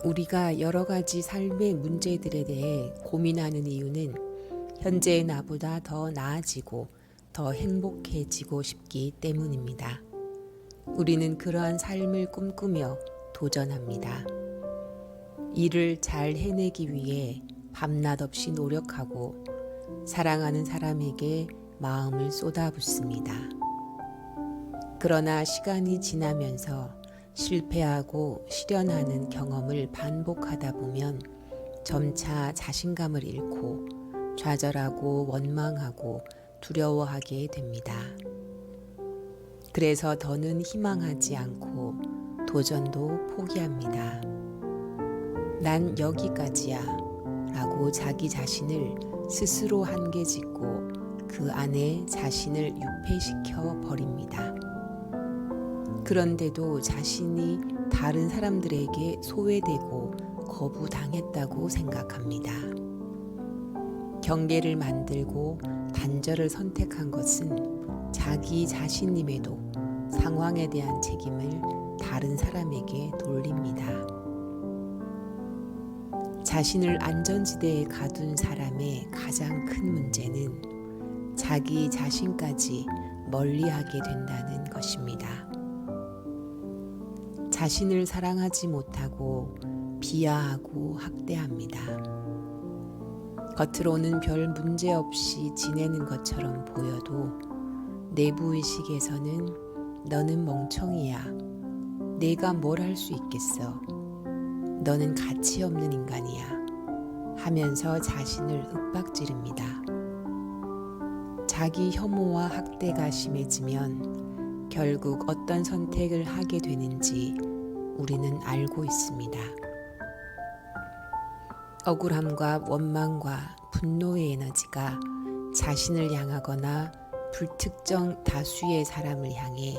우리가 여러 가지 삶의 문제들에 대해 고민하는 이유는 현재의 나보다 더 나아지고 더 행복해지고 싶기 때문입니다. 우리는 그러한 삶을 꿈꾸며 도전합니다. 이를 잘 해내기 위해 밤낮 없이 노력하고 사랑하는 사람에게 마음을 쏟아붓습니다. 그러나 시간이 지나면서 실패하고 실현하는 경험을 반복하다 보면 점차 자신감을 잃고 좌절하고 원망하고 두려워하게 됩니다. 그래서 더는 희망하지 않고 도전도 포기합니다. 난 여기까지야 라고 자기 자신을 스스로 한계 짓고 그 안에 자신을 유폐시켜 버립니다. 그런데도 자신이 다른 사람들에게 소외되고 거부당했다고 생각합니다. 경계를 만들고 단절을 선택한 것은 자기 자신임에도 상황에 대한 책임을 다른 사람에게 돌립니다. 자신을 안전지대에 가둔 사람의 가장 큰 문제는 자기 자신까지 멀리하게 된다는 것입니다. 자신을 사랑하지 못하고 비하하고 학대합니다. 겉으로는 별 문제 없이 지내는 것처럼 보여도 내부의식에서는 너는 멍청이야. 내가 뭘 할 수 있겠어. 너는 가치 없는 인간이야. 하면서 자신을 윽박지릅니다. 자기 혐오와 학대가 심해지면 결국 어떤 선택을 하게 되는지 우리는 알고 있습니다. 억울함과 원망과 분노의 에너지가 자신을 향하거나 불특정 다수의 사람을 향해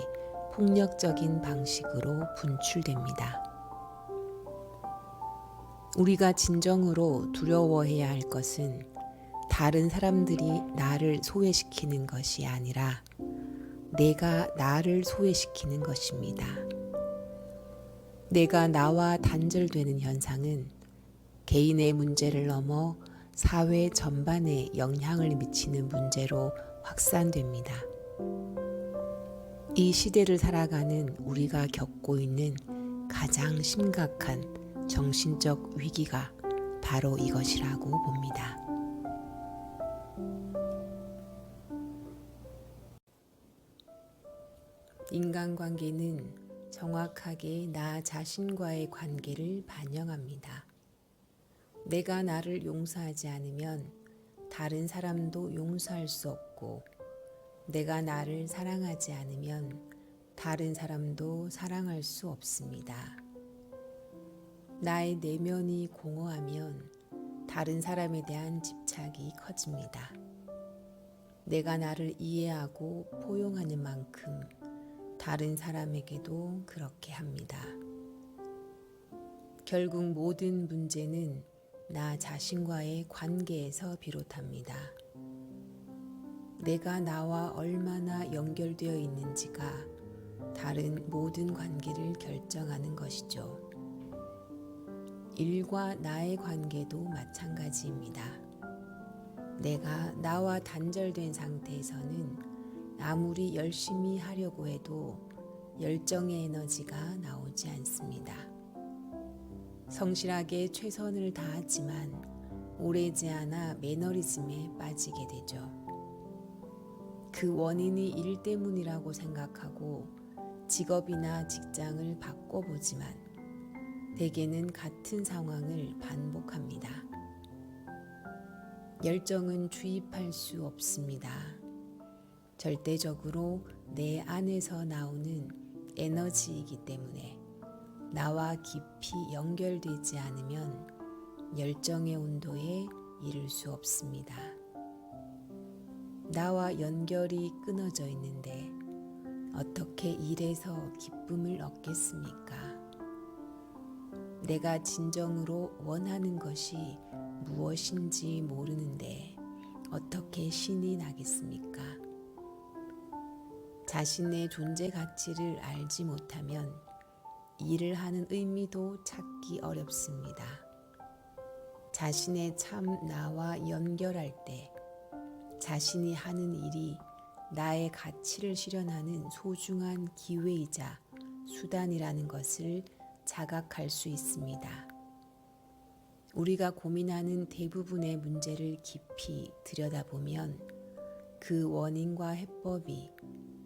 폭력적인 방식으로 분출됩니다. 우리가 진정으로 두려워해야 할 것은 다른 사람들이 나를 소외시키는 것이 아니라 내가 나를 소외시키는 것입니다. 내가 나와 단절되는 현상은 개인의 문제를 넘어 사회 전반에 영향을 미치는 문제로 확산됩니다. 이 시대를 살아가는 우리가 겪고 있는 가장 심각한 정신적 위기가 바로 이것이라고 봅니다. 인간관계는 정확하게 나 자신과의 관계를 반영합니다. 내가 나를 용서하지 않으면 다른 사람도 용서할 수 없고, 내가 나를 사랑하지 않으면 다른 사람도 사랑할 수 없습니다. 나의 내면이 공허하면 다른 사람에 대한 집착이 커집니다. 내가 나를 이해하고 포용하는 만큼 다른 사람에게도 그렇게 합니다. 결국 모든 문제는 나 자신과의 관계에서 비롯합니다. 내가 나와 얼마나 연결되어 있는지가 다른 모든 관계를 결정하는 것이죠. 일과 나의 관계도 마찬가지입니다. 내가 나와 단절된 상태에서는 아무리 열심히 하려고 해도 열정의 에너지가 나오지 않습니다. 성실하게 최선을 다하지만 오래지 않아 매너리즘에 빠지게 되죠. 그 원인이 일 때문이라고 생각하고 직업이나 직장을 바꿔보지만 대개는 같은 상황을 반복합니다. 열정은 주입할 수 없습니다. 절대적으로 내 안에서 나오는 에너지이기 때문에 나와 깊이 연결되지 않으면 열정의 온도에 이를 수 없습니다. 나와 연결이 끊어져 있는데 어떻게 일에서 기쁨을 얻겠습니까? 내가 진정으로 원하는 것이 무엇인지 모르는데 어떻게 신이 나겠습니까? 자신의 존재 가치를 알지 못하면 일을 하는 의미도 찾기 어렵습니다. 자신의 참 나와 연결할 때 자신이 하는 일이 나의 가치를 실현하는 소중한 기회이자 수단이라는 것을 자각할 수 있습니다. 우리가 고민하는 대부분의 문제를 깊이 들여다보면 그 원인과 해법이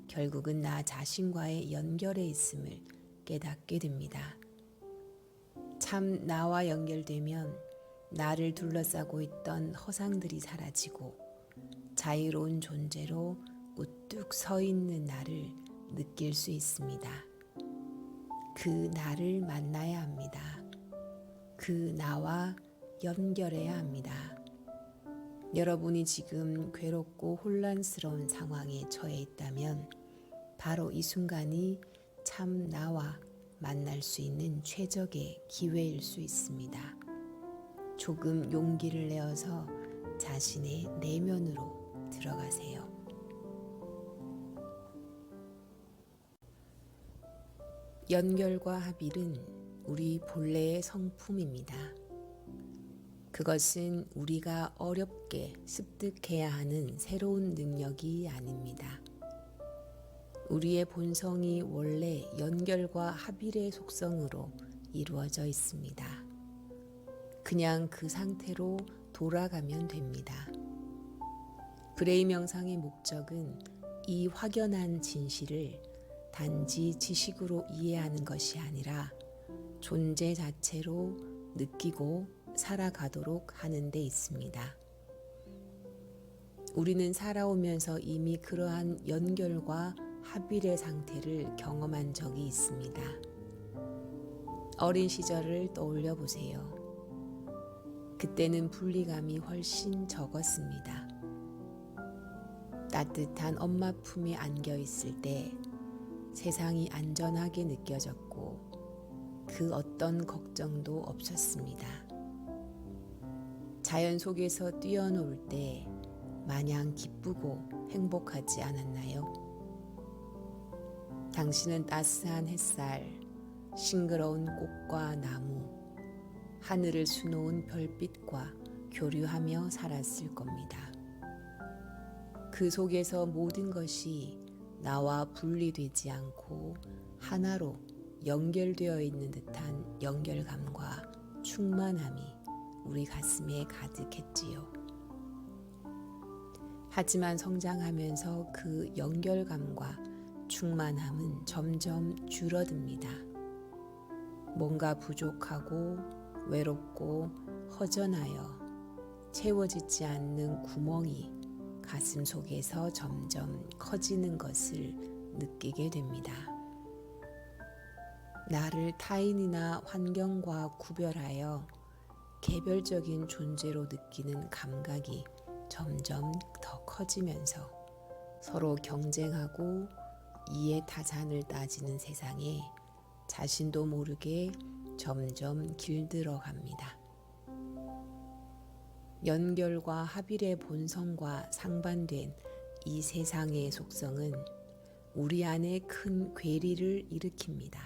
결국은 나 자신과의 연결에 있음을 깨닫게 됩니다. 참 나와 연결되면 나를 둘러싸고 있던 허상들이 사라지고 자유로운 존재로 우뚝 서 있는 나를 느낄 수 있습니다. 그 나를 만나야 합니다. 그 나와 연결해야 합니다. 여러분이 지금 괴롭고 혼란스러운 상황에 처해 있다면 바로 이 순간이 참 나와 만날 수 있는 최적의 기회일 수 있습니다. 조금 용기를 내어서 자신의 내면으로 들어가세요. 연결과 합일은 우리 본래의 성품입니다. 그것은 우리가 어렵게 습득해야 하는 새로운 능력이 아닙니다. 우리의 본성이 원래 연결과 합일의 속성으로 이루어져 있습니다. 그냥 그 상태로 돌아가면 됩니다. 브레이 명상의 목적은 이 확연한 진실을 단지 지식으로 이해하는 것이 아니라 존재 자체로 느끼고 살아가도록 하는 데 있습니다. 우리는 살아오면서 이미 그러한 연결과 합일의 상태를 경험한 적이 있습니다. 어린 시절을 떠올려 보세요. 그때는 분리감이 훨씬 적었습니다. 따뜻한 엄마 품에 안겨 있을 때 세상이 안전하게 느껴졌고 그 어떤 걱정도 없었습니다. 자연 속에서 뛰어놀 때 마냥 기쁘고 행복하지 않았나요? 당신은 따스한 햇살, 싱그러운 꽃과 나무, 하늘을 수놓은 별빛과 교류하며 살았을 겁니다. 그 속에서 모든 것이 나와 분리되지 않고 하나로 연결되어 있는 듯한 연결감과 충만함이 우리 가슴에 가득했지요. 하지만 성장하면서 그 연결감과 충만함은 점점 줄어듭니다. 뭔가 부족하고 외롭고 허전하여 채워지지 않는 구멍이 가슴 속에서 점점 커지는 것을 느끼게 됩니다. 나를 타인이나 환경과 구별하여 개별적인 존재로 느끼는 감각이 점점 더 커지면서 서로 경쟁하고 이해타산을 따지는 세상에 자신도 모르게 점점 길들어 갑니다. 연결과 합일의 본성과 상반된 이 세상의 속성은 우리 안에 큰 괴리를 일으킵니다.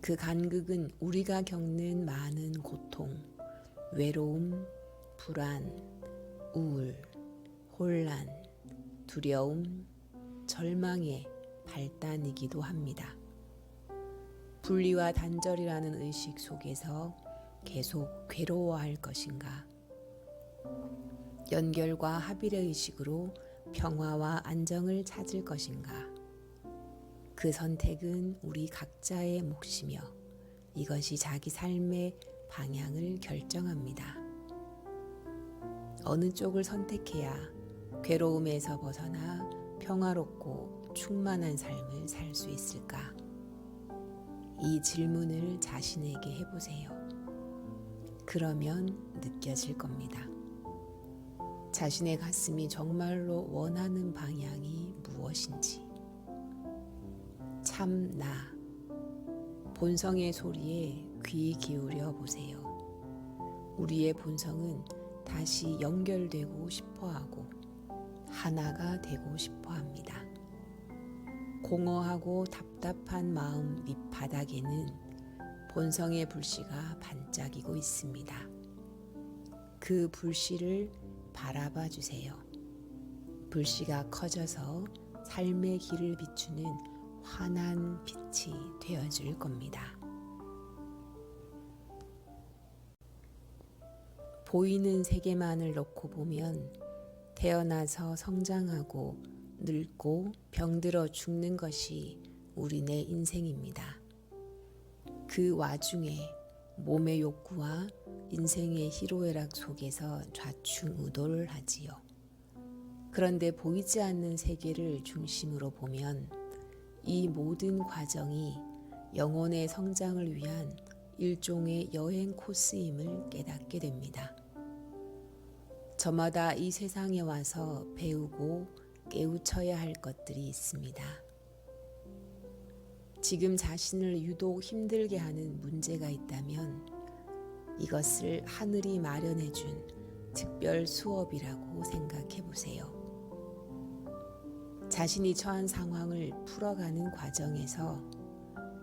그 간극은 우리가 겪는 많은 고통, 외로움, 불안, 우울, 혼란, 두려움, 절망의 발단이기도 합니다. 분리와 단절이라는 의식 속에서 계속 괴로워할 것인가? 연결과 합일의 의식으로 평화와 안정을 찾을 것인가? 그 선택은 우리 각자의 몫이며 이것이 자기 삶의 방향을 결정합니다. 어느 쪽을 선택해야 괴로움에서 벗어나 평화롭고 충만한 삶을 살 수 있을까? 이 질문을 자신에게 해보세요. 그러면 느껴질 겁니다. 자신의 가슴이 정말로 원하는 방향이 무엇인지. 참 나, 본성의 소리에 귀 기울여 보세요. 우리의 본성은 다시 연결되고 싶어하고 하나가 되고 싶어합니다. 공허하고 답답한 마음 밑바닥에는 본성의 불씨가 반짝이고 있습니다. 그 불씨를 바라봐 주세요. 불씨가 커져서 삶의 길을 비추는 환한 빛이 되어줄 겁니다. 보이는 세계만을 놓고 보면 태어나서 성장하고 늙고 병들어 죽는 것이 우리네 인생입니다. 그 와중에 몸의 욕구와 인생의 희로애락 속에서 좌충우돌을 하지요. 그런데 보이지 않는 세계를 중심으로 보면 이 모든 과정이 영혼의 성장을 위한 일종의 여행 코스임을 깨닫게 됩니다. 저마다 이 세상에 와서 배우고 깨우쳐야 할 것들이 있습니다. 지금 자신을 유독 힘들게 하는 문제가 있다면 이것을 하늘이 마련해 준 특별 수업이라고 생각해 보세요. 자신이 처한 상황을 풀어가는 과정에서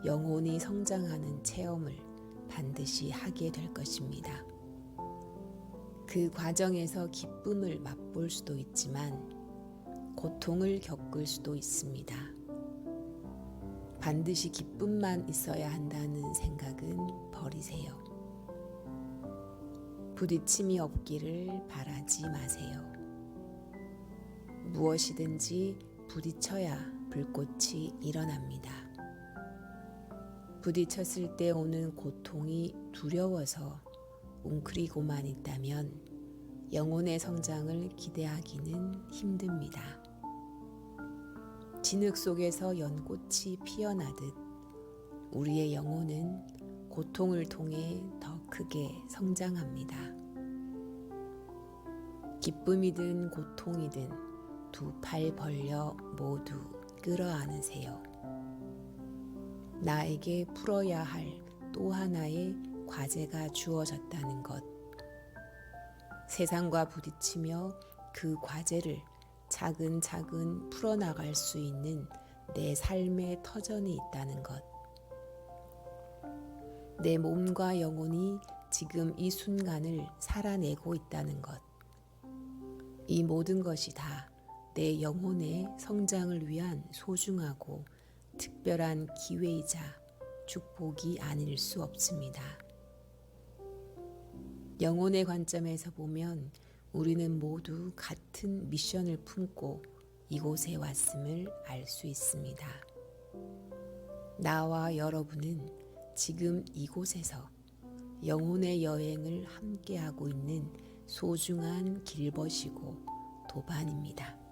영혼이 성장하는 체험을 반드시 하게 될 것입니다. 그 과정에서 기쁨을 맛볼 수도 있지만 고통을 겪을 수도 있습니다. 반드시 기쁨만 있어야 한다는 생각은 버리세요. 부딪힘이 없기를 바라지 마세요. 무엇이든지 부딪혀야 불꽃이 일어납니다. 부딪혔을 때 오는 고통이 두려워서 웅크리고만 있다면 영혼의 성장을 기대하기는 힘듭니다. 진흙 속에서 연꽃이 피어나듯 우리의 영혼은 고통을 통해 더 크게 성장합니다. 기쁨이든 고통이든 두 팔 벌려 모두 끌어안으세요. 나에게 풀어야 할 또 하나의 과제가 주어졌다는 것. 세상과 부딪히며 그 과제를 차근차근 풀어나갈 수 있는 내 삶의 터전이 있다는 것. 내 몸과 영혼이 지금 이 순간을 살아내고 있다는 것. 이 모든 것이 다 내 영혼의 성장을 위한 소중하고 특별한 기회이자 축복이 아닐 수 없습니다. 영혼의 관점에서 보면 우리는 모두 같은 미션을 품고 이곳에 왔음을 알 수 있습니다. 나와 여러분은 지금 이곳에서 영혼의 여행을 함께하고 있는 소중한 길벗이고 도반입니다.